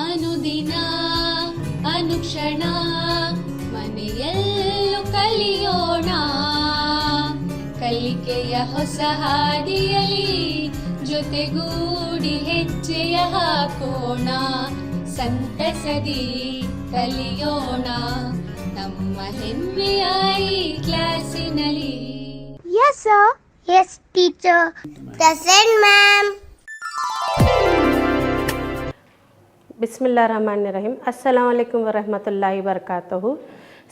ಅನುದಿನ ಅನುಕ್ಷಣ ಮನೆಯಲ್ಲೂ ಕಲಿಯೋಣ, ಕಲಿಕೆಯ ಹೊಸ ಹಾದಿಯಲಿ ಜೊತೆಗೂಡಿ ಹೆಜ್ಜೆಯ ಹಾಕೋಣ, ಸಂತಸದಿ ಕಲಿಯೋಣ ನಮ್ಮ ಹೆಮ್ಮೆಯ ಈ ಕ್ಲಾಸಿನಲ್ಲಿ. Yes sir. Yes teacher. Present ma'am. बिस्मिल्लाहिर्रहमानिर्रहीम। अस्सलाम वालेकुम वरहमतुल्लाहि वबरकातुहू।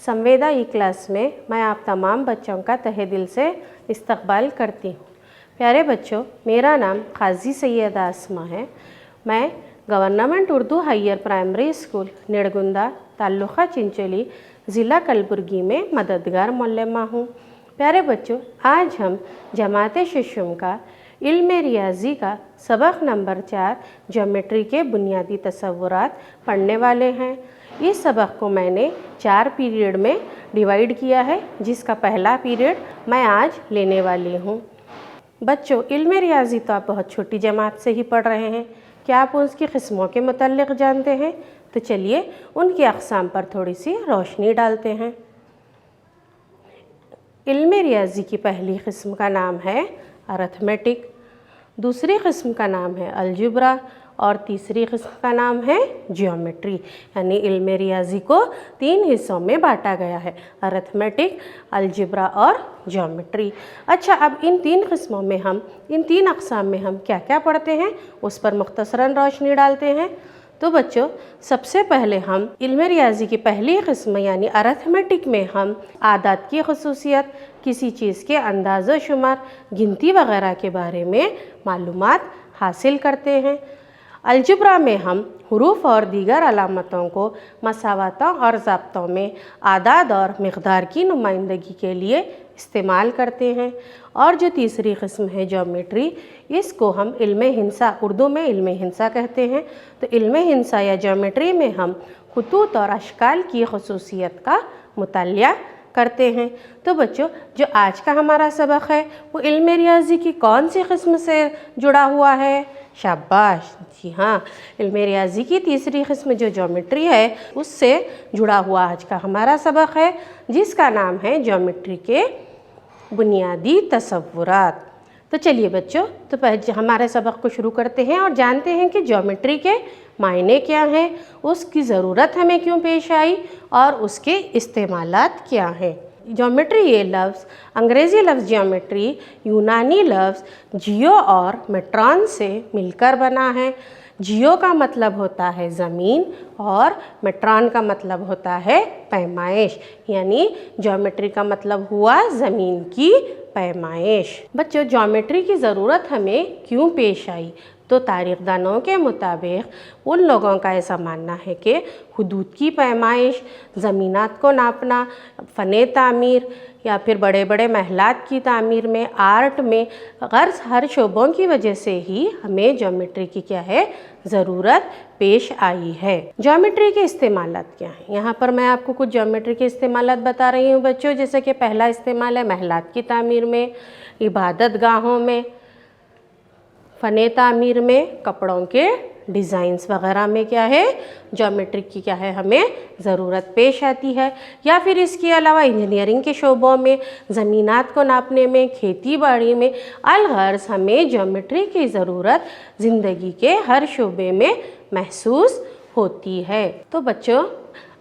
संवेदा ई क्लास में मैं आप तमाम बच्चों का तहे दिल से इस्तकबाल करती हूँ। प्यारे बच्चों, मेरा नाम काजी सैयदा आसमा है। मैं government Urdu higher primary school Nidagunda taluka Chincholi ज़िला कलबुर्गी में मददगार मौलमा हूँ। प्यारे बच्चों, आज हम जमात शिशुम का इल्म रियाजी का सबक नंबर 4 ज्योमेट्री के बुनियादी तसव्वुरात पढ़ने वाले हैं। इस सबक को मैंने 4 पीरियड में डिवाइड किया है, जिसका पहला पीरियड मैं आज लेने वाली हूँ। बच्चों, इल्म रियाजी तो आप बहुत छोटी जमात से ही पढ़ रहे हैं। क्या आप उसकी किस्मों के मुतल्लिक़ जानते हैं? तो चलिए उनकी अक़साम पर थोड़ी सी रोशनी डालते हैं। इल्म रियाजी की पहली किस्म का नाम है अरिथमेटिक, दूसरी किस्म का नाम है अलजेब्रा और तीसरी किस्म का नाम है ज्योमेट्री। यानी इल्म रियाजी को 3 हिस्सों में बांटा गया है, अरिथमेटिक, अलजेब्रा और ज्योमेट्री। अच्छा, अब इन 3 किस्मों में हम, इन 3 अक़साम में हम क्या क्या पढ़ते हैं उस पर मुख्तसरन रोशनी डालते हैं। तो बच्चों, सबसे पहले हम इल्म रियाजी की पहली किस्म यानी अरिथमेटिक में हम आदात की खसूसियत, किसी चीज़ के अंदाज़ो शुमार, गिनती वग़ैरह के बारे में मालूमात हासिल करते हैं। अलजेब्रा में हम हुरूफ और दीगर अलामतों को मसावातों और ज़ाब्तों में आदाद और मिक़दार की नुमाइंदगी के लिए इस्तेमाल करते हैं। और जो तीसरी किस्म है ज्योमेट्री, इसको हम इल्म हिंसा, उर्दू में इल्म हिंसा कहते हैं। तो इल्म हिंसा या ज्योमेट्री में हम खुतूत और अशकाल की खसूसियत का मुतालिया करते हैं। तो बच्चों, जो आज का हमारा सबक है वो इल्म रियाजी की कौन सी किस्म से जुड़ा हुआ है? शाबाश, जी हाँ, इल्म रियाजी की तीसरी किस्म जो ज्योमेट्री है उससे जुड़ा हुआ आज का हमारा सबक है, जिसका नाम है ज्योमेट्री के बुनियादी तसव्वुरात। तो चलिए बच्चों, तो पहले हमारे सबक को शुरू करते हैं और जानते हैं कि ज्योमेट्री के मायने क्या हैं, उसकी ज़रूरत हमें क्यों पेश आई और उसके इस्तेमालात क्या हैं। ज्योमेट्री, ये लफ्ज़ अंग्रेज़ी लफ्ज़ ज्योमेट्री यूनानी लफ्ज़ जियो और मेट्रॉन से मिलकर बना है। जियो का मतलब होता है ज़मीन और मेट्रॉन का मतलब होता है पैमाइश, यानी ज्योमेट्री का मतलब हुआ ज़मीन की पैमाइश। बच्चों, ज्योमेट्री की ज़रूरत हमें क्यों पेश आई? तो तारीख़दानों के मुताबिक उन लोगों का ऐसा मानना है कि हुदूद की पैमाइश, ज़मीनात को नापना, फ़ने तामीर या फिर बड़े बड़े महलात की तामीर में, आर्ट में, गर्ज़ हर शोबों की वजह से ही हमें ज्योमेट्री की क्या है, ज़रूरत पेश आई है। ज्योमेट्री के इस्तेमालात क्या हैं? यहाँ पर मैं आपको कुछ ज्योमेट्री के इस्तेमालात बता रही हूँ बच्चों। जैसे कि पहला इस्तेमाल है महलात की तामीर में, इबादत गाहों में, फ़ने तामीर में, कपड़ों के डिज़ाइंस वग़ैरह में क्या है, ज्योमेट्री की क्या है, हमें ज़रूरत पेश आती है। या फिर इसके अलावा इंजीनियरिंग के शोबों में, ज़मीनात को नापने में, खेती बाड़ी में, अलगर्ज़ हमें ज्योमेट्री की ज़रूरत ज़िंदगी के हर शोबे में महसूस होती है। तो बच्चों,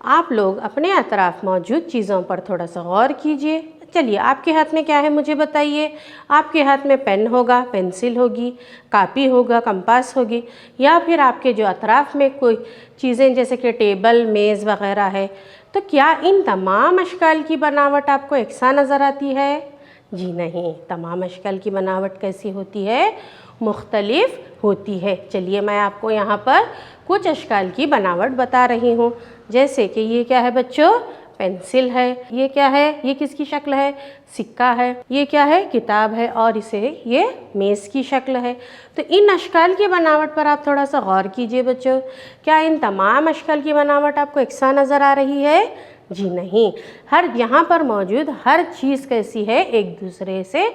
आप लोग अपने अतराफ़ मौजूद चीज़ों पर थोड़ा सा गौर कीजिए। चलिए, आपके हाथ में क्या है मुझे बताइए। आपके हाथ में पेन होगा, पेंसिल होगी, कापी होगा, कंपास होगी, या फिर आपके जो अतराफ़ में कोई चीज़ें जैसे कि टेबल, मेज़ वग़ैरह है। तो क्या इन तमाम अशकाल की बनावट आपको एकसा नज़र आती है? जी नहीं, तमाम अशकाल की बनावट कैसी होती है? मुख्तलिफ होती है। चलिए, मैं आपको यहाँ पर कुछ अशकाल की बनावट बता रही हूँ। जैसे कि ये क्या है बच्चों? पेंसिल है। ये क्या है? ये किसकी शक्ल है? सिक्का है। ये क्या है? किताब है। और इसे ये मेज़ की शक्ल है। तो इन अशकाल की बनावट पर आप थोड़ा सा गौर कीजिए बच्चों। क्या इन तमाम अशकाल की बनावट आपको एकसा नज़र आ रही है? जी नहीं, हर यहाँ पर मौजूद हर चीज़ कैसी है? एक दूसरे से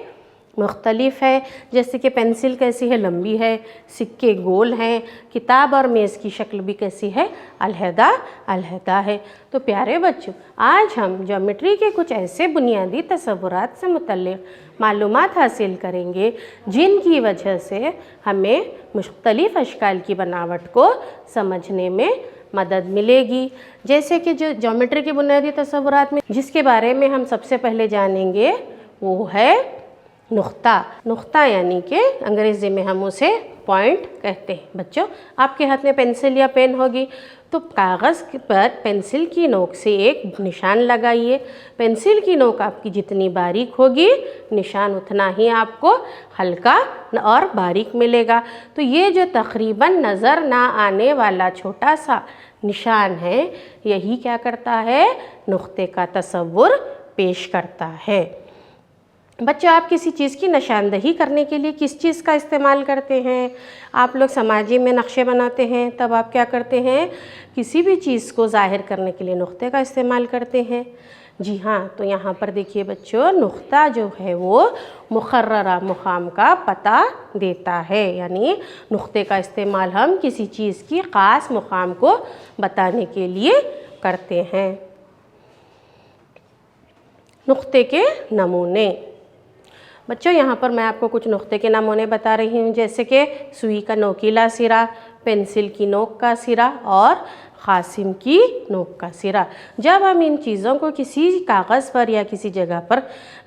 मुख्तलिफ है, जैसे कि पेंसिल कैसी है, लंबी है, सिक्के गोल हैं, किताब और मेज़ की शक्ल भी कैसी है, अलहदा अलहदा है। तो प्यारे बच्चों, आज हम ज्योमेट्री के कुछ ऐसे बुनियादी तसव्वुरात से मुतल्लिक़ मालूमात हासिल करेंगे जिनकी वजह से हमें मुख्तलिफ अशकाल की बनावट को समझने में मदद मिलेगी। जैसे कि जो ज्योमेट्री के बुनियादी तसव्वुरात में जिसके बारे में हम सबसे पहले जानेंगे वो है नुक्ता। नुक्ता यानी कि अंग्रेज़ी में हम उसे पॉइंट कहते हैं। बच्चों, आपके हाथ में पेंसिल या पेन होगी तो कागज़ पर पेंसिल की नोक से एक निशान लगाइए। पेंसिल की नोक आपकी जितनी बारीक होगी निशान उतना ही आपको हल्का और बारीक मिलेगा। तो ये जो तकरीबन नज़र ना आने वाला छोटा सा निशान है, यही क्या करता है, नुक्ते का तसव्वुर पेश करता है। बच्चों, आप किसी चीज़ की निशानदही करने के लिए किस चीज़ का इस्तेमाल करते हैं? आप लोग समाजी में नक्शे बनाते हैं, तब आप क्या करते हैं, किसी भी चीज़ को ज़ाहिर करने के लिए नुक्ते का इस्तेमाल करते हैं। जी हाँ, तो यहाँ पर देखिए बच्चों, नुक्ता जो है वो मुकर्ररा मुकाम का पता देता है, यानी नुक्ते का इस्तेमाल हम किसी चीज़ की ख़ास मुकाम को बताने के लिए करते हैं। नुक्ते के नमूने। बच्चों, यहाँ पर मैं आपको कुछ नुक्ते के नमूने बता रही हूँ, जैसे कि सुई का नोकीला सिरा, पेंसिल की नोक का सिरा और क़ासिम की नोक का सिरा। जब हम इन चीज़ों को किसी कागज़ पर या किसी जगह पर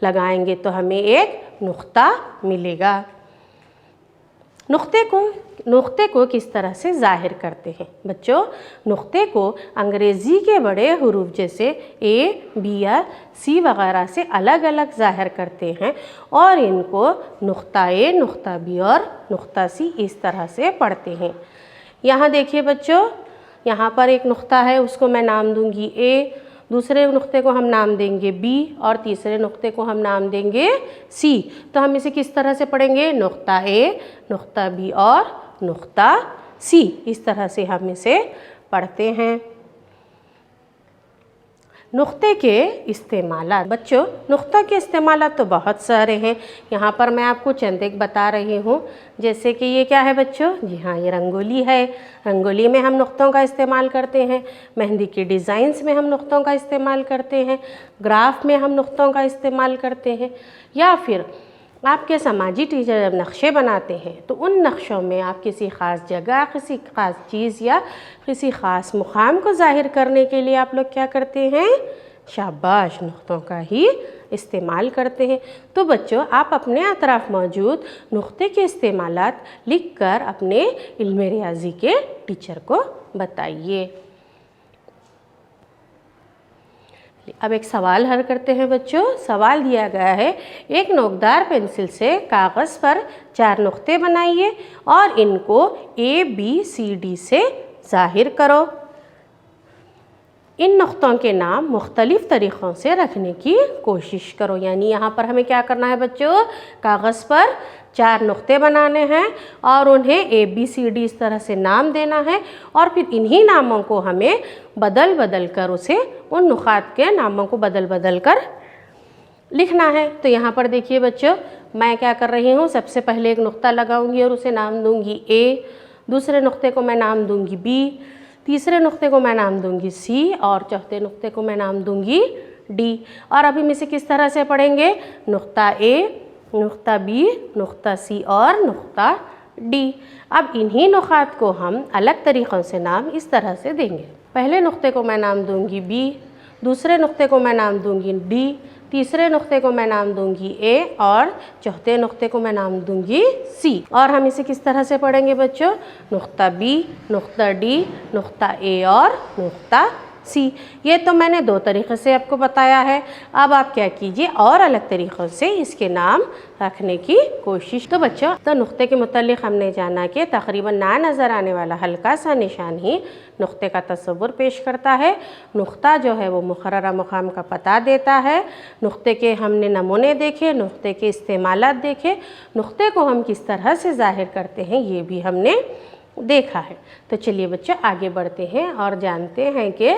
लगाएंगे तो हमें एक नुक्ता मिलेगा। नुक्ते को किस तरह से ज़ाहिर करते हैं? बच्चों, नुक्ते को अंग्रेज़ी के बड़े हरूफ जैसे ए, बी या सी वगैरह से अलग अलग ज़ाहिर करते हैं और इनको नुक्ता ए, नुक्ता बी और नुक्ता सी इस तरह से पढ़ते हैं। यहाँ देखिए बच्चों, यहाँ पर एक नुक्ता है, उसको मैं नाम दूँगी ए, दूसरे नुक्ते को हम नाम देंगे बी और तीसरे नुक्ते को हम नाम देंगे सी। तो हम इसे किस तरह से पढ़ेंगे? नुक्ता ए, नुक्ता बी और नुक्ता सी, इस तरह से हम इसे पढ़ते हैं। नुक्ते के इस्तेमालात। बच्चों, नुक्ता के इस्तेमालात तो बहुत सारे हैं, यहाँ पर मैं आपको चंद एक बता रही हूँ। जैसे कि ये क्या है बच्चों? जी हाँ, ये रंगोली है। रंगोली में हम नुक्तों का इस्तेमाल करते हैं। मेहंदी के डिज़ाइंस में हम नुक्तों का इस्तेमाल करते हैं। ग्राफ में हम नुक्तों का इस्तेमाल करते हैं। या फिर आपके समाजी टीचर जब नक्शे बनाते हैं तो उन नक्शों में आप किसी ख़ास जगह, किसी ख़ास चीज़ या किसी ख़ास मुकाम को ज़ाहिर करने के लिए आप लोग क्या करते हैं? शाबाश, नुक्तों का ही इस्तेमाल करते हैं। तो बच्चों, आप अपने अतराफ़ मौजूद नुक्ते के इस्तेमालात लिख कर अपने इल्म रियाज़ी के टीचर को बताइए। अब एक सवाल हल करते हैं बच्चों। सवाल दिया गया है, एक नोकदार पेंसिल से कागज़ पर 4 नुक्ते बनाइए और इनको ए, बी, सी, डी से ज़ाहिर करो। इन नुक्तों के नाम मुख्तलिफ़ तरीक़ों से रखने की कोशिश करो। यानी यहाँ पर हमें क्या करना है बच्चों? कागज़ पर 4 नुक्ते बनाने हैं और उन्हें ए, बी, सी, डी इस तरह से नाम देना है और फिर इन्हीं नामों को हमें बदल बदल कर उसे उन नुकात के नामों को बदल बदल कर लिखना है। तो यहाँ पर देखिए बच्चों, मैं क्या कर रही हूँ, सबसे पहले एक नुक्ता लगाऊंगी और उसे नाम दूंगी ए, दूसरे नुक्ते को मैं नाम दूंगी बी, तीसरे नुक्ते को मैं नाम दूंगी सी और चौथे नुक्ते को मैं नाम दूंगी डी। और अभी हम इसे किस तरह से पढ़ेंगे? नुक्ता ए, नुक्ता बी, नुक्ता सी और नुक्ता डी। अब इन्हीं नुकात को हम अलग तरीक़ों से नाम इस तरह से देंगे। पहले नुक्ते को मैं नाम दूंगी बी, दूसरे नुक्ते को मैं नाम दूंगी डी, तीसरे नुक्ते को मैं नाम दूंगी ए और चौथे नुक्ते को मैं नाम दूंगी सी। और हम इसे किस तरह से पढ़ेंगे बच्चों? नुक्ता बी, नुक्ता डी, नुक्ता ए और नुक्ता सी। ये तो मैंने 2 तरीक़े से आपको बताया है। अब आप क्या कीजिए और अलग तरीक़ों से इसके नाम रखने की कोशिश। तो बच्चों, तो नुक्ते के मुतालिक हमने जाना कि तकरीबन ना नज़र आने वाला हल्का सा निशान ही नुक्ते का तस्वुर पेश करता है। नुक्ता जो है वो मुकर्ररा मुकाम का पता देता है। नुक्ते के हमने नमूने देखे, नुक्ते के इस्तेमालात देखे, नुक्ते को हम किस तरह से ज़ाहिर करते हैं ये भी हमने देखा है। तो चलिए बच्चों, आगे बढ़ते हैं और जानते हैं कि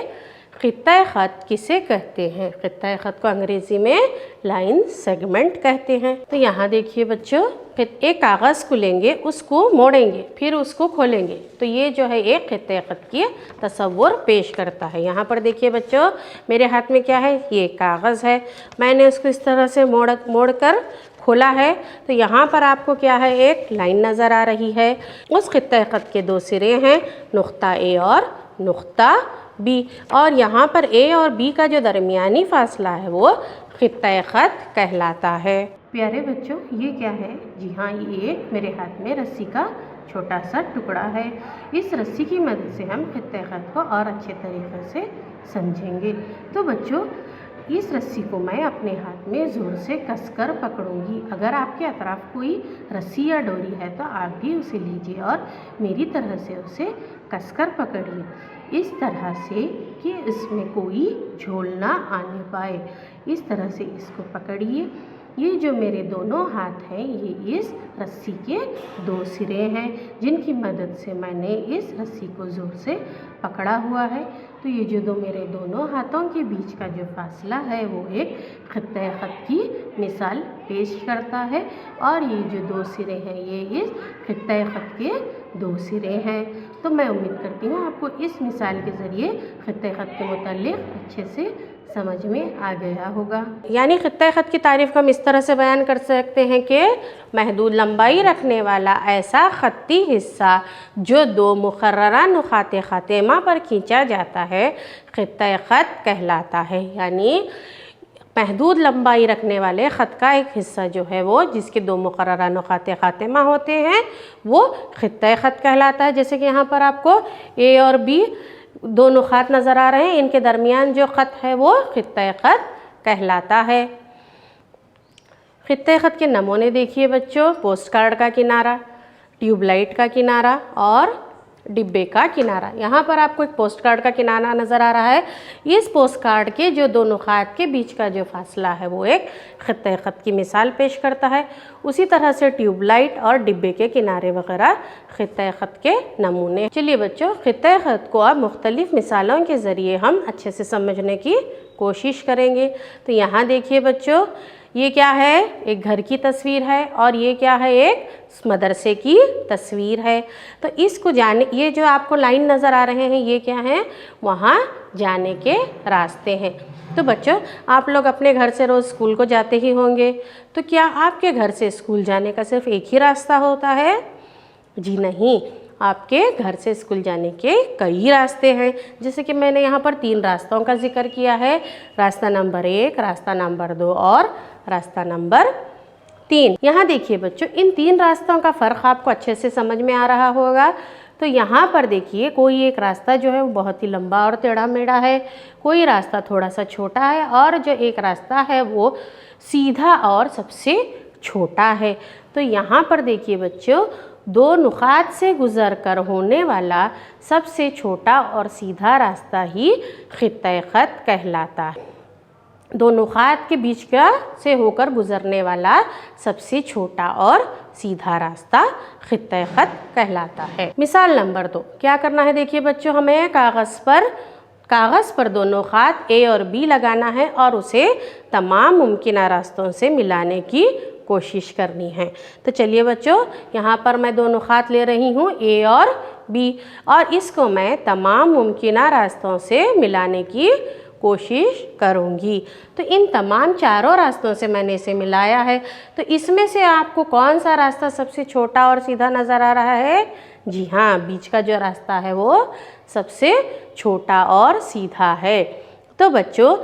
खित्ता ख़त किसे कहते हैं? खित्ता ख़त को अंग्रेज़ी में लाइन सेगमेंट कहते हैं। तो यहाँ देखिए बच्चों, एक कागज़ को लेंगे, उसको मोड़ेंगे, फिर उसको खोलेंगे, तो ये जो है एक खित्ता ख़त की तस्वुर पेश करता है। यहाँ पर देखिए बच्चों, मेरे हाथ में क्या है? ये कागज़ है, मैंने उसको इस तरह से मोड़ कर खोला है, तो यहाँ पर आपको क्या है? एक लाइन नज़र आ रही है। उस खित्ता ख़त के दो सिरे हैं, नुक्ता ए और नुक्ता बी, और यहाँ पर ए और बी का जो दरमियानी फासला है वो खित्ता ख़त कहलाता है। प्यारे बच्चों, ये क्या है? जी हाँ, ये मेरे हाथ में रस्सी का छोटा सा टुकड़ा है। इस रस्सी की मदद से हम खित्ता ख़त को और अच्छे तरीके से समझेंगे। तो बच्चों, इस रस्सी को मैं अपने हाथ में ज़ोर से कसकर पकड़ूंगी। अगर आपके अतराफ कोई रस्सी या डोरी है तो आप भी उसे लीजिए और मेरी तरह से उसे कसकर पकड़िए, इस तरह से कि इसमें कोई झोल ना आने पाए। इस तरह से इसको पकड़िए। ये जो मेरे दोनों हाथ हैं, ये इस रस्सी के दो सिरे हैं, जिनकी मदद से मैंने इस रस्सी को ज़ोर से पकड़ा हुआ है। तो ये जो मेरे दोनों हाथों के बीच का जो फासला है वो एक खित्ता ख़त की मिसाल पेश करता है, और ये जो दो सिरे हैं ये इस खित्ता ख़त के दो सिरे हैं। तो मैं उम्मीद करती हूँ आपको इस मिसाल के ज़रिए खित्ता ख़त के मुताल्लिक़ अच्छे से समझ में आ गया होगा। यानी खित्ता ख़त की तारीफ़ को हम इस तरह से बयान कर सकते हैं कि महदूद लंबाई रखने वाला ऐसा ख़त्ती हिस्सा जो दो मुक़र्ररा नुक़ात ख़ातिमा पर खींचा जाता है, खित्ता ख़त कहलाता है। यानी महदूद लंबाई रखने वाले ख़त का एक हिस्सा जो है वो, जिसके दो मुक़र्ररा नुक़ात ख़ातिमा होते हैं, वो खित्ता ख़त कहलाता है। जैसे कि यहाँ पर आपको ए और बी दो नुक़ात नज़र आ रहे हैं, इनके दरमियान जो ख़त है वो खित्ता ख़त कहलाता है। खित्ता ख़त के नमूने देखिए बच्चों, पोस्ट कार्ड का किनारा, ट्यूबलाइट का किनारा और डिब्बे का किनारा। यहाँ पर आपको एक पोस्ट कार्ड का किनारा नज़र आ रहा है। इस पोस्ट कार्ड के जो दो नुक़ात के बीच का जो फासला है वो एक खित्ता ख़त की मिसाल पेश करता है। उसी तरह से ट्यूबलाइट और डिब्बे के किनारे वगैरह खित्ता ख़त के नमूने। चलिए बच्चों, खित्ता ख़त को अब मुख्तलिफ़ मिसालों के ज़रिए हम अच्छे से समझने की कोशिश करेंगे। तो यहाँ देखिए बच्चों, ये क्या है? एक घर की तस्वीर है, और ये क्या है? एक मदरसे की तस्वीर है। तो इसको जाने, ये जो आपको लाइन नज़र आ रहे हैं ये क्या हैं? वहाँ जाने के रास्ते हैं। तो बच्चों, आप लोग अपने घर से रोज़ स्कूल को जाते ही होंगे, तो क्या आपके घर से स्कूल जाने का सिर्फ एक ही रास्ता होता है? जी नहीं, आपके घर से स्कूल जाने के कई रास्ते हैं। जैसे कि मैंने यहाँ पर 3 रास्तों का जिक्र किया है, रास्ता नंबर 1, रास्ता नंबर 2 और रास्ता नंबर 3। यहाँ देखिए बच्चों, इन 3 रास्तों का फ़र्क आपको अच्छे से समझ में आ रहा होगा। तो यहाँ पर देखिए, कोई एक रास्ता जो है वो बहुत ही लंबा और टेढ़ा मेढ़ा है, कोई रास्ता थोड़ा सा छोटा है, और जो एक रास्ता है वो सीधा और सबसे छोटा है। तो यहाँ पर देखिए बच्चों, दो नुक़ात से गुज़र कर होने वाला सबसे छोटा और सीधा रास्ता ही खित्ता ख़त कहलाता है। दो नुक़ात के बीच का से होकर गुज़रने वाला सबसे छोटा और सीधा रास्ता खित्ता ख़त कहलाता है। मिसाल नंबर 2, क्या करना है? देखिए बच्चों, हमें कागज़ पर दो नुक़ात ए और बी लगाना है और उसे तमाम मुमकिन रास्तों से मिलाने की कोशिश करनी है। तो चलिए बच्चों, यहाँ पर मैं दो नुक़ात ले रही हूँ, ए और बी, और इसको मैं तमाम मुमकिन रास्तों से मिलाने की कोशिश करूँगी। तो इन तमाम चारों रास्तों से मैंने इसे मिलाया है। तो इसमें से आपको कौन सा रास्ता सबसे छोटा और सीधा नज़र आ रहा है? जी हाँ, बीच का जो रास्ता है वो सबसे छोटा और सीधा है। तो बच्चों,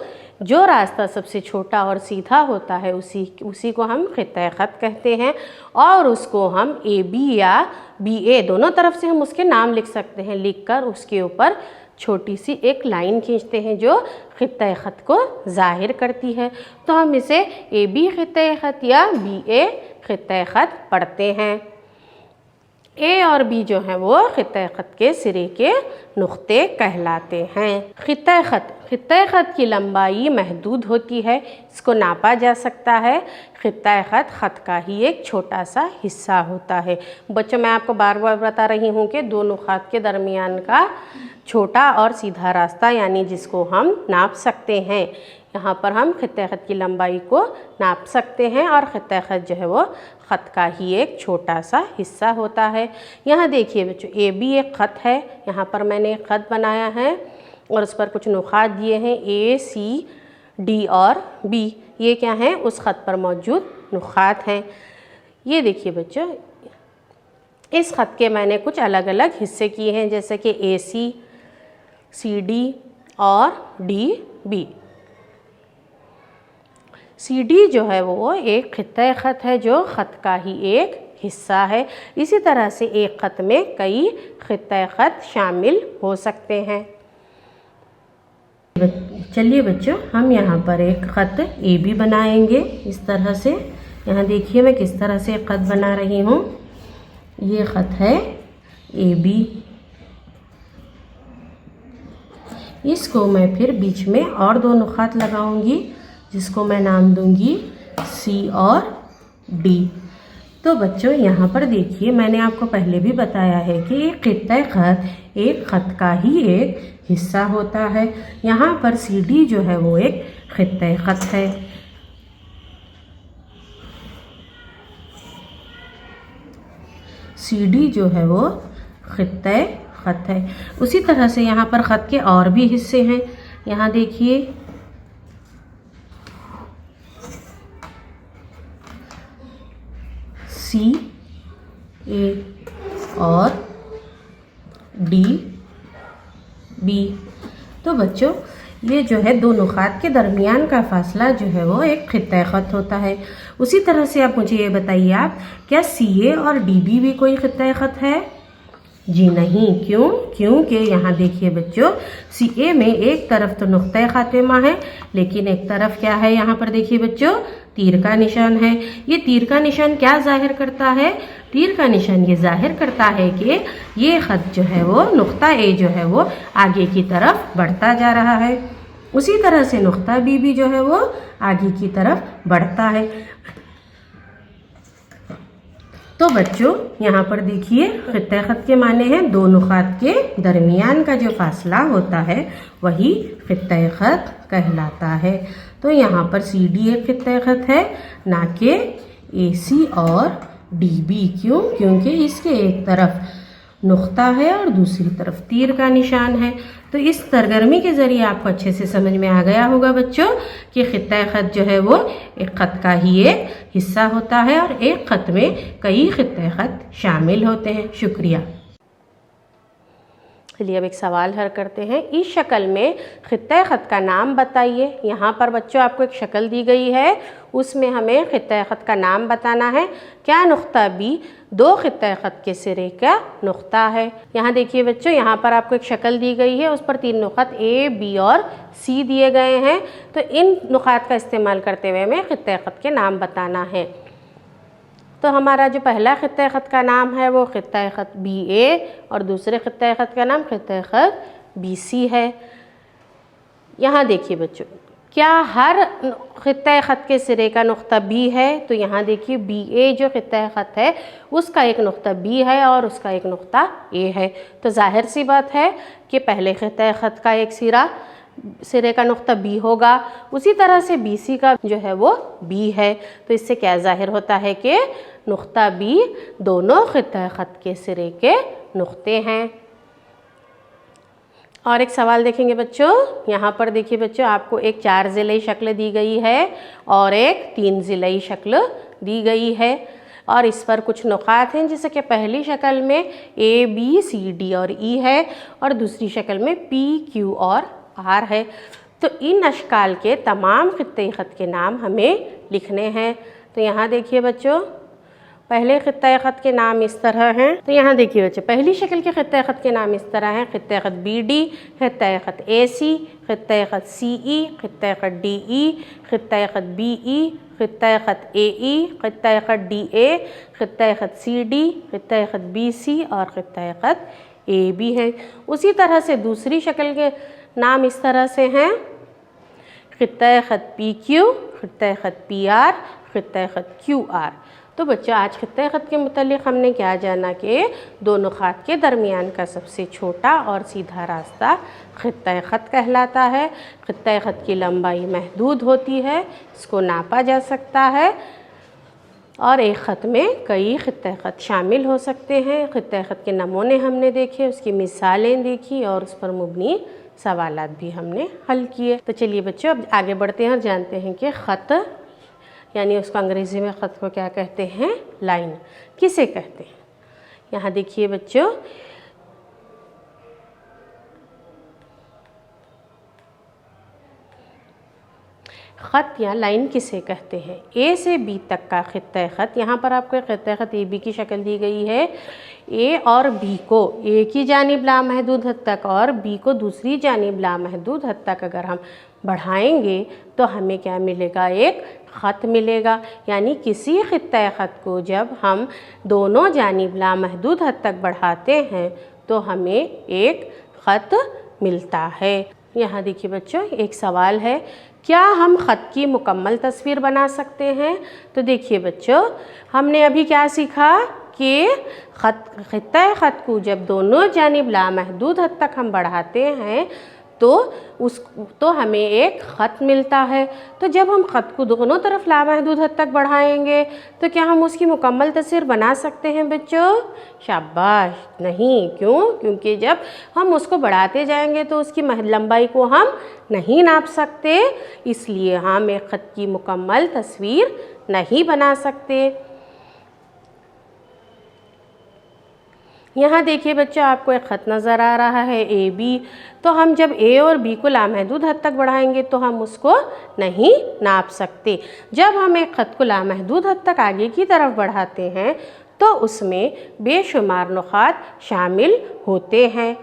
जो रास्ता सबसे छोटा और सीधा होता है उसी को हम खित्ता ख़त कहते हैं, और उसको हम ए बी या बी ए दोनों तरफ से हम उसके नाम लिख सकते हैं। लिखकर उसके ऊपर छोटी सी एक लाइन खींचते हैं जो खित्ता ख़त को ज़ाहिर करती है। तो हम इसे ए बी खित्ता ख़त या बी ए खित्ता ख़त पढ़ते हैं। ए और बी जो है वो खित्ते ख़त के सिरे के नुक्ते कहलाते हैं। खित्ते ख़त की लंबाई महदूद होती है, इसको नापा जा सकता है। खित्ते ख़त का ही एक छोटा सा हिस्सा होता है। बच्चों, मैं आपको बार बार बता रही हूँ कि दो नुक़ात के दरमियान का छोटा और सीधा रास्ता यानी जिसको हम नाप सकते हैं, यहाँ पर हम खित्ते ख़त की लंबाई को नाप सकते हैं और खित्ते ख़त जो है वो ख़त का ही एक छोटा सा हिस्सा होता है। यहाँ देखिए बच्चों, ए बी एक ख़त है, यहाँ पर मैंने एक ख़त बनाया है और उस पर कुछ नुक़ात दिए हैं ए सी डी और बी। ये क्या हैं? उस ख़त पर मौजूद नुक़ात हैं। ये देखिए बच्चों, इस ख़त के मैंने कुछ अलग अलग हिस्से किए हैं, जैसे कि ए सी डी और डी बी। सी डी जो है वो एक खित्ते ख़त है जो ख़त का ही एक हिस्सा है। इसी तरह से एक ख़त में कई खित्ते ख़त शामिल हो सकते हैं। चलिए बच्चों, हम यहाँ पर एक ख़त ए बी बनाएंगे इस तरह से। यहाँ देखिए मैं किस तरह से एक ख़त बना रही हूँ। ये ख़त है ए बी, इसको मैं फिर बीच में और दो नुक़ात लगाऊंगी जिसको मैं नाम दूंगी सी और डी। तो बच्चों, यहाँ पर देखिए मैंने आपको पहले भी बताया है कि एक खित्ते ख़त एक ख़त का ही एक हिस्सा होता है। यहाँ पर सी डी जो है वो एक खित्ते ख़त है। सी डी जो है वो खित्ते ख़त है। उसी तरह से यहाँ पर ख़त के और भी हिस्से हैं। यहाँ देखिए सी ए और डी बी। तो बच्चों, ये जो है दो नुक़ात के दरमियान का फासला जो है वो एक खित्ते ख़त होता है। उसी तरह से आप मुझे ये बताइए, आप क्या सी ए और डी बी भी कोई खित्ते ख़त है? जी नहीं। क्यों? क्योंकि यहाँ देखिए बच्चों, सी ए में एक तरफ तो नुक़्ते ख़ातिमा है, लेकिन एक तरफ क्या है? यहाँ पर देखिए बच्चों, तीर का निशान है। ये तीर का निशान क्या जाहिर करता है? तीर का निशान ये जाहिर करता है कि ये ख़त जो है वो नुक़्ता ए जो है वो आगे की तरफ बढ़ता जा रहा है। उसी तरह से नुक़्ता बी भी जो है वो आगे की तरफ बढ़ता है। तो बच्चों, यहाँ पर देखिए खित्ते ख़त के माने हैं दो नुक़ात के दरमियान का जो फासला होता है वही खित्ते ख़त कहलाता है। तो यहाँ पर सी डी एक खित्ते ख़त है, ना कि ए सी और डी बी। क्यों? क्योंकि इसके एक तरफ नुक़्ता है और दूसरी तरफ तीर का निशान है। तो इस सरगर्मी के ज़रिए आपको अच्छे से समझ में आ गया होगा बच्चों कि खित्ते ख़त जो है वो एक ख़त का ही एक हिस्सा होता है और एक ख़त में कई खित्ते ख़त शामिल होते हैं। शुक्रिया। चलिए अब एक सवाल हल करते हैं। इस शक्ल में खित्ते ख़त का नाम बताइए। यहाँ पर बच्चों आपको एक शक्ल दी गई है, उसमें हमें खित्ते ख़त का नाम बताना है। क्या नुक़्ता बी दो खित्ते ख़त के सिरे का नुक़्ता है? यहाँ देखिए बच्चों, यहाँ पर आपको एक शक्ल दी गई है, उस पर तीन नुक़ात ए बी और सी दिए गए हैं। तो इन नुक़ात का इस्तेमाल करते हुए हमें खित्ते ख़त के नाम बताना है। तो हमारा जो पहला खित्ते ख़त का नाम है वो खित्ते ख़त बी ए और दूसरे खित्ते ख़त का नाम खित्ते ख़त बी सी है। यहाँ देखिए बच्चों, क्या हर खित्ते ख़त के सिरे का नुक़्ता बी है? तो यहाँ देखिए बी ए जो खित्ते ख़त है उसका एक नुक़्ता बी है और उसका एक नुक़्ता ए है। तो जाहिर सी बात है कि पहले खित्ते ख़त का एक सिरे का नुक़्ता बी होगा। उसी तरह से बी सी का जो है वो बी है। तो इससे क्या जाहिर होता है कि नुक़्ता बी दोनों खित्ते ख़त के सिरे के नुक़्ते हैं। और एक सवाल देखेंगे बच्चों। यहाँ पर देखिए बच्चों, आपको एक 4 ज़िलई शक्ल दी गई है और एक 3 ज़िलई शक्ल दी गई है और इस पर कुछ नुक़ात हैं, जैसे कि पहली शक्ल में ए बी सी डी और ई है और दूसरी शक्ल में पी क्यू और आर है। तो इन अशकाल के तमाम खित्ते ख़त के नाम हमें लिखने हैं। तो यहाँ देखिए बच्चों, पहले खित्ता ख़त के नाम इस तरह हैं। तो यहाँ देखिए बच्चे, पहली शक्ल के खित्ता ख़त के नाम इस तरह हैं। खित्ता ख़त BD, खित्ता ख़त AC, खित्ता ख़त CE, खित्ता ख़त DE, खित्ता ख़त BE, खित्ता ख़त AE, खित्ता ख़त DA, खित्ता ख़त CD, खित्ता ख़त BC और खित्ता ख़त AB है। उसी तरह से दूसरी शक्ल के नाम इस तरह से हैं। खित्ता ख़त PQ, खित्ता ख़त PR, खित्ता ख़त QR। तो बच्चों, आज खित्ता ख़त के मुतालिक हमने क्या जाना कि दोनों ख़त के दरमियान का सबसे छोटा और सीधा रास्ता खित्ता ख़त कहलाता है। खित्ता ख़त की लंबाई महदूद होती है, इसको नापा जा सकता है और एक ख़त में कई खित्ता ख़त शामिल हो सकते हैं। खित्ता ख़त के नमूने हमने देखे, उसकी मिसालें देखी और उस पर मुबनी सवालात भी हमने हल किए। तो चलिए बच्चों, अब आगे बढ़ते हैं और जानते हैं कि ख़त यानी उसको अंग्रेज़ी में ख़त को क्या कहते हैं, लाइन किसे कहते हैं। यहाँ देखिए बच्चों, ख़त या लाइन किसे कहते हैं। A से B तक का खित्ता ख़त, यहाँ पर आपको खित्ता ख़त AB की शक्ल दी गई है। A और B को एक ही जानिब लामहदूद हद तक और B को दूसरी जानिब लामहदूद हद तक अगर हम बढ़ाएंगे तो हमें क्या मिलेगा, एक ख़त मिलेगा। यानी किसी खित्ता ख़त को जब हम दोनों जानिब लामहदूद हद तक बढ़ाते हैं तो हमें एक ख़त मिलता है। यहाँ देखिए बच्चों, एक सवाल है, क्या हम ख़त की मुकम्मल तस्वीर बना सकते हैं। तो देखिए बच्चों, हमने अभी क्या सीखा कि खित्ता ख़त को जब दोनों जानिब लामहदूद हद तक हम बढ़ाते हैं तो हमें एक ख़त मिलता है। तो जब हम ख़त को दोनों तरफ लामहदूद हद तक बढ़ाएंगे तो क्या हम उसकी मुकम्मल तस्वीर बना सकते हैं बच्चों। शाबाश, नहीं। क्यों? क्योंकि जब हम उसको बढ़ाते जाएंगे तो उसकी लंबाई को हम नहीं नाप सकते, इसलिए हम एक ख़त की मुकम्मल तस्वीर नहीं बना सकते। यहाँ देखिए बच्चों, आपको एक ख़त नज़र आ रहा है AB। तो हम जब A और B को लामहदूद हद तक बढ़ाएंगे तो हम उसको नहीं नाप सकते। जब हम एक ख़त को लामहदूद हद तक आगे की तरफ बढ़ाते हैं तो उसमें बेशुमार नुक़ात शामिल होते हैं।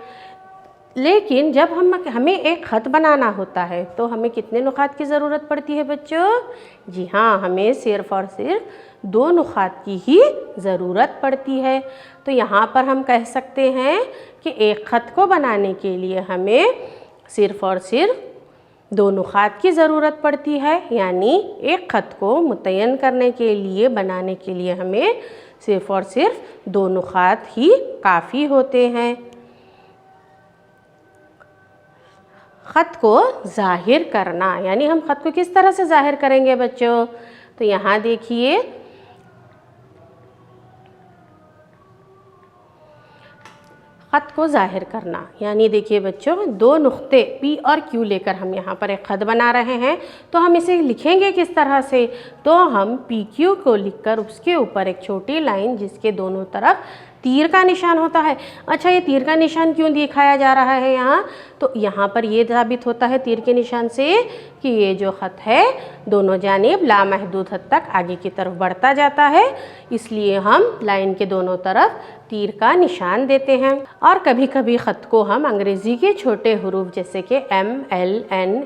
लेकिन जब हमें एक ख़त बनाना होता है तो हमें कितने नुक़ात की ज़रूरत पड़ती है बच्चों। जी हाँ, हमें सिर्फ़ और सिर्फ 2 नुक़ात की ही ज़रूरत पड़ती है। तो यहाँ पर हम कह सकते हैं कि एक ख़त को बनाने के लिए हमें सिर्फ़ और सिर्फ 2 नुक़ात की ज़रूरत पड़ती है। यानी एक ख़त को मुतय्यन करने के लिए, बनाने के लिए हमें सिर्फ़ और सिर्फ 2 नुक़ात ही काफ़ी होते हैं। ख़त को ज़ाहिर करना, यानी हम ख़त को किस तरह से ज़ाहिर करेंगे बच्चों। तो यहाँ देखिए, ख़त को ज़ाहिर करना यानी देखिए बच्चों, 2 नुक़्ते P और Q लेकर हम यहाँ पर एक ख़त बना रहे हैं। तो हम इसे लिखेंगे किस तरह से। तो हम PQ को लिखकर उसके ऊपर एक छोटी लाइन जिसके दोनों तरफ तीर का निशान होता है। अच्छा, ये तीर का निशान क्यों दिखाया जा रहा है यहाँ। तो यहाँ पर ये साबित होता है तीर के निशान से कि ये जो ख़त है दोनों जानिब लामहदूद हद तक आगे की तरफ बढ़ता जाता है, इसलिए हम लाइन के दोनों तरफ तीर का निशान देते हैं। और कभी कभी ख़त को हम अंग्रेज़ी के छोटे हरूफ जैसे कि M, L, N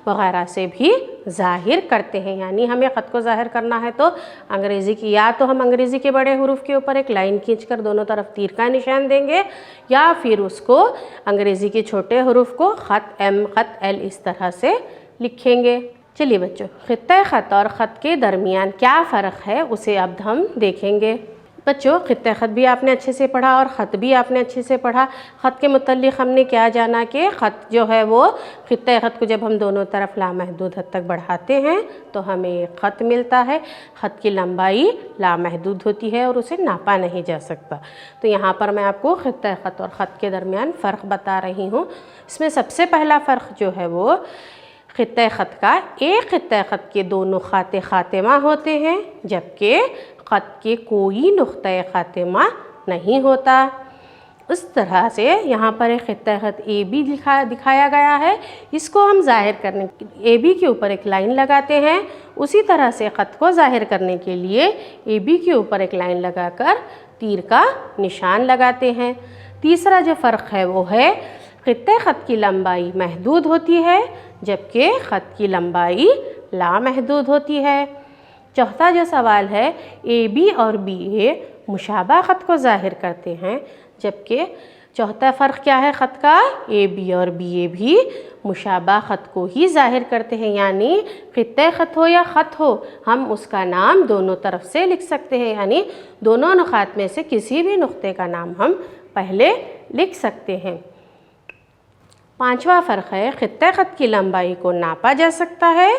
वगैरह से भी ज़ाहिर करते हैं। यानी हमें ख़त को ज़ाहिर करना है तो अंग्रेज़ी की, या तो हम अंग्रेज़ी के बड़े हरूफ के ऊपर एक लाइन खींचकर दोनों तरफ तीर का निशान देंगे, या फिर उसको अंग्रेज़ी के छोटे हरूफ को ख़त M, ख़त L इस तरह से लिखेंगे। चलिए बच्चों, खित्ता ख़त और ख़त के दरमियान क्या फ़र्क है उसे अब हम देखेंगे। बच्चों, खित्ता ख़त भी आपने अच्छे से पढ़ा और ख़त भी आपने अच्छे से पढ़ा। ख़त के मुतल्लिक़ हमने क्या जाना कि ख़त जो है वो खित्ता ख़त को जब हम दोनों तरफ लामहदूद हद तक बढ़ाते हैं तो हमें एक ख़त मिलता है। ख़त की लंबाई लामहदूद होती है और उसे नापा नहीं जा सकता। तो यहाँ पर मैं आपको खित्ता ख़त और ख़त के दरमियान फ़र्क बता रही हूँ। इसमें सबसे पहला फ़र्क जो है वो खित्ता ख़त का, एक खित्ता ख़त के 2 नुक़ाते ख़ातिमा होते हैं जबकि ख़त के कोई नुक़्ता ख़ातिमा नहीं होता। उस तरह से यहाँ पर एक खित्ता ख़त ए बी दिखाया गया है। इसको हम ज़ाहिर करने ए बी के ऊपर एक लाइन लगाते हैं। उसी तरह से ख़त को ज़ाहिर करने के लिए ए बी के ऊपर एक लाइन लगाकर तीर का निशान लगाते हैं। तीसरा जो फ़र्क है वो है खित्ते ख़त की लंबाई महदूद होती है जबकि ख़त की लंबाई लामहदूद होती है। चौथा जो सवाल है ए बी और बी ए मुशाबा ख़त को ज़ाहिर करते हैं जबकि चौथा फ़र्क क्या है ख़त का, ए बी और बी ए भी मुशाबा ख़त को ही ज़ाहिर करते हैं, यानी खित्ते ख़त हो या ख़त हो हम उसका नाम दोनों तरफ से लिख सकते हैं, यानी दोनों नुक़ात में से किसी भी नुक़्ते का नाम हम पहले लिख सकते हैं। पांचवा फ़र्क है खित्ते ख़त की लंबाई को नापा जा सकता है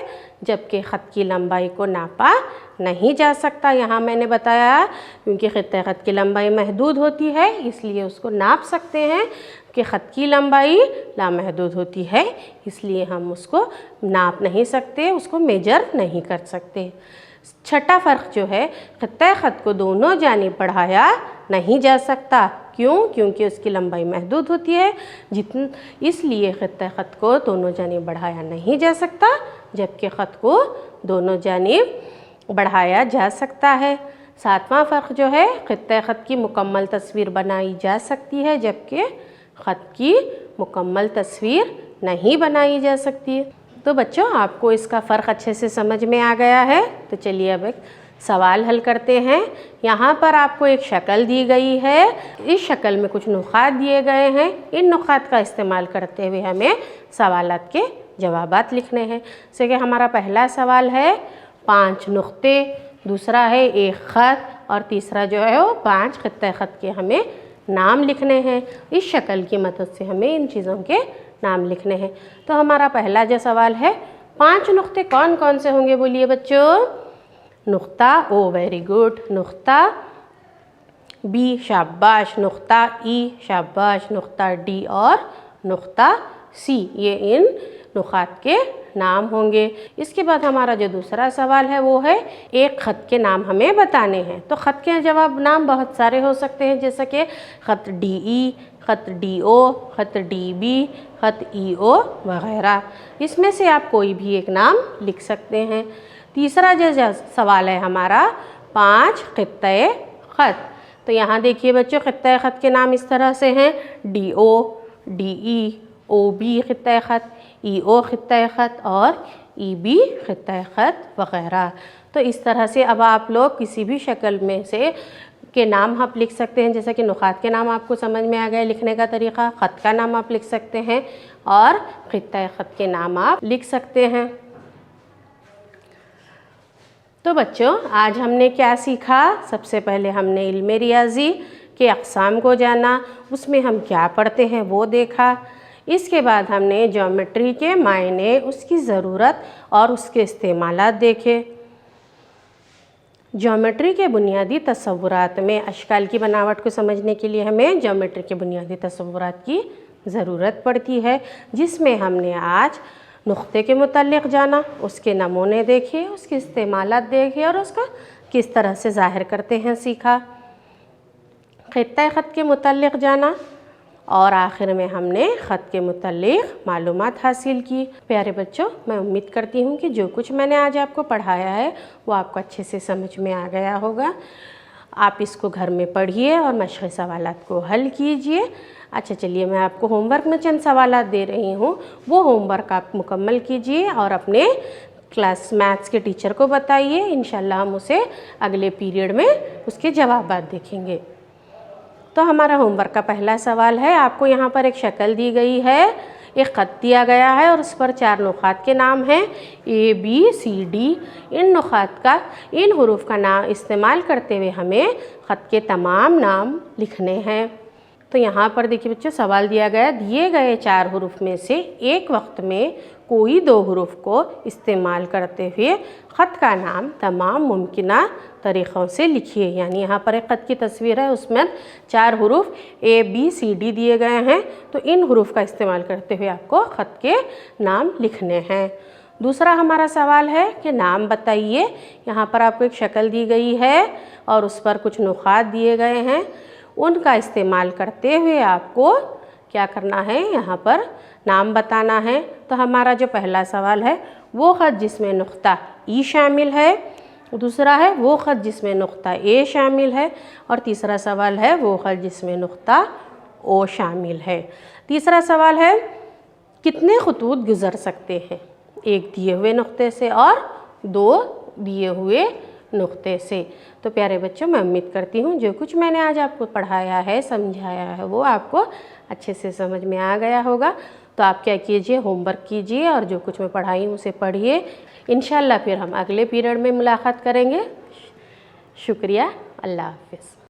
जबकि ख़त की लंबाई को नापा नहीं जा सकता। यहाँ मैंने बताया क्योंकि खित्ते ख़त की लंबाई महदूद होती है इसलिए उसको नाप सकते हैं, कि ख़त की लंबाई लामहदूद होती है इसलिए हम उसको नाप नहीं सकते, उसको मेजर नहीं कर सकते। छठा फ़र्क जो है खित्ते ख़त को दोनों जानिब बढ़ाया नहीं जा सकता। क्यों? क्योंकि उसकी लंबाई महदूद होती है इसलिए खित्ते ख़त को दोनों जानिब बढ़ाया नहीं जा सकता जबकि ख़त को दोनों जानिब बढ़ाया जा सकता है। सातवां फ़र्क जो है खित्ते ख़त की मुकम्मल तस्वीर बनाई जा सकती है जबकि ख़त की मुकम्मल तस्वीर नहीं बनाई जा सकती। तो बच्चों आपको इसका फ़र्क अच्छे से समझ में आ गया है। तो चलिए अब एक सवाल हल करते हैं। यहाँ पर आपको एक शक्ल दी गई है, इस शक्ल में कुछ नुक़ात दिए गए हैं। इन नुक़ात का इस्तेमाल करते हुए हमें सवालात के जवाबात लिखने हैं। जैसे कि हमारा पहला सवाल है 5 नुक़्ते, दूसरा है एक ख़त और तीसरा जो है वो 5 खित्ते ख़त के हमें नाम लिखने हैं। इस शक्ल की मदद से हमें इन चीज़ों के नाम लिखने हैं। तो हमारा पहला जो सवाल है 5 नुक़्ते कौन कौन से होंगे बोलिए बच्चों। नुक़्ता ओ वेरी गुड, नुक़्ता बी शाबाश, नुक़्ता ई शाबाश, नुक़्ता डी और नुक़्ता सी, ये इन नुक़ात के नाम होंगे। इसके बाद हमारा जो दूसरा सवाल है वो है एक ख़त के नाम हमें बताने हैं। तो ख़त के जवाब नाम बहुत सारे हो सकते हैं जैसे कि ख़त डी ई, ख़त डी ओ, ख़त डी बी, ख़त ई ओ वगैरह। इसमें से आप कोई भी एक नाम लिख सकते हैं। तीसरा जो सवाल है हमारा 5 खित्ते ख़त। तो यहाँ देखिए बच्चों खित्ते ख़त के नाम इस तरह से हैं डी ओ, डी ई, ओ बी खित्ते ख़त, ई ओ खित्ते ख़त और ई बी खित्ते ख़त वगैरह। तो इस तरह से अब आप लोग किसी भी शक्ल में से के नाम आप लिख सकते हैं। जैसे कि नुक़ात के नाम आपको समझ में आ गया लिखने का तरीक़ा, ख़त का नाम आप लिख सकते हैं और खित्ते ख़त के नाम आप लिख सकते हैं। तो बच्चों आज हमने क्या सीखा। सबसे पहले हमने इल्मे रियाज़ी के अक़साम को जाना, उसमें हम क्या पढ़ते हैं वो देखा। इसके बाद हमने ज्योमेट्री के मायने, उसकी ज़रूरत और उसके इस्तेमालात देखे। ज्योमेट्री के बुनियादी तस्वुरात में अशकाल की बनावट को समझने के लिए हमें ज्योमेट्री के बुनियादी तस्वुरात की ज़रूरत पड़ती है, जिसमें हमने आज नुक़्ते के मुतल्लिक़ जाना, उसके नमूने देखे, उसके इस्तेमालात देखे और उसका किस तरह से ज़ाहिर करते हैं सीखा। खित्ते ख़त के मुतल्लिक़ जाना और आखिर में हमने ख़त के मुतल्लिक़ मालूमात हासिल की। प्यारे बच्चों मैं उम्मीद करती हूँ कि जो कुछ मैंने आज आपको पढ़ाया है वो आपको अच्छे से समझ में आ गया होगा। आप इसको घर में पढ़िए और मशक़ सवालात को हल कीजिए। अच्छा चलिए मैं आपको होमवर्क में चंद सवालात दे रही हूँ, वो होमवर्क आप मुकम्मल कीजिए और अपने क्लास मैथ्स के टीचर को बताइए। इंशाल्लाह हम उसे अगले पीरियड में उसके जवाबात देखेंगे। तो हमारा होमवर्क का पहला सवाल है, आपको यहाँ पर एक शक्ल दी गई है, एक ख़त दिया गया है और उस पर 4 नुक़ात के नाम हैं ए बी सी डी। इन नुक़ात का, इन हुरूफ का नाम इस्तेमाल करते हुए हमें ख़त के तमाम नाम लिखने हैं। तो यहाँ पर देखिए बच्चों सवाल दिया गया, दिए गए 4 हुरूफ में से एक वक्त में कोई 2 हुरूफ को इस्तेमाल करते हुए ख़त का नाम तमाम मुमकिना तरीक़ों से लिखिए। यानी यहाँ पर एक ख़त की तस्वीर है, उसमें 4 हुरूफ ए बी सी डी दिए गए हैं, तो इन हुरूफ का इस्तेमाल करते हुए आपको ख़त के नाम लिखने हैं। दूसरा हमारा सवाल है कि नाम बताइए। यहाँ पर आपको एक शक्ल दी गई है और उस पर कुछ नुक़ात दिए गए हैं, उनका इस्तेमाल करते हुए आपको क्या करना है, यहाँ पर नाम बताना है। तो हमारा जो पहला सवाल है वो ख़त जिसमें नुक्ता ई शामिल है, दूसरा है वो ख़त जिसमें नुक्ता ए शामिल है, और तीसरा सवाल है वो ख़त जिसमें नुक्ता ओ शामिल है। तीसरा सवाल है कितने खतूत गुज़र सकते हैं, एक दिए हुए नुक्ते से और दो दिए हुए नुक्ते से। तो प्यारे बच्चों, मैं उम्मीद करती हूँ जो कुछ मैंने आज आपको पढ़ाया है, समझाया है, वो आपको अच्छे से समझ में आ गया होगा। तो आप क्या कीजिए, होमवर्क कीजिए और जो कुछ मैं पढ़ाई हूँ उसे पढ़िए। इंशाल्लाह फिर हम अगले पीरियड में मुलाकात करेंगे। शुक्रिया, अल्लाह हाफ़िज़।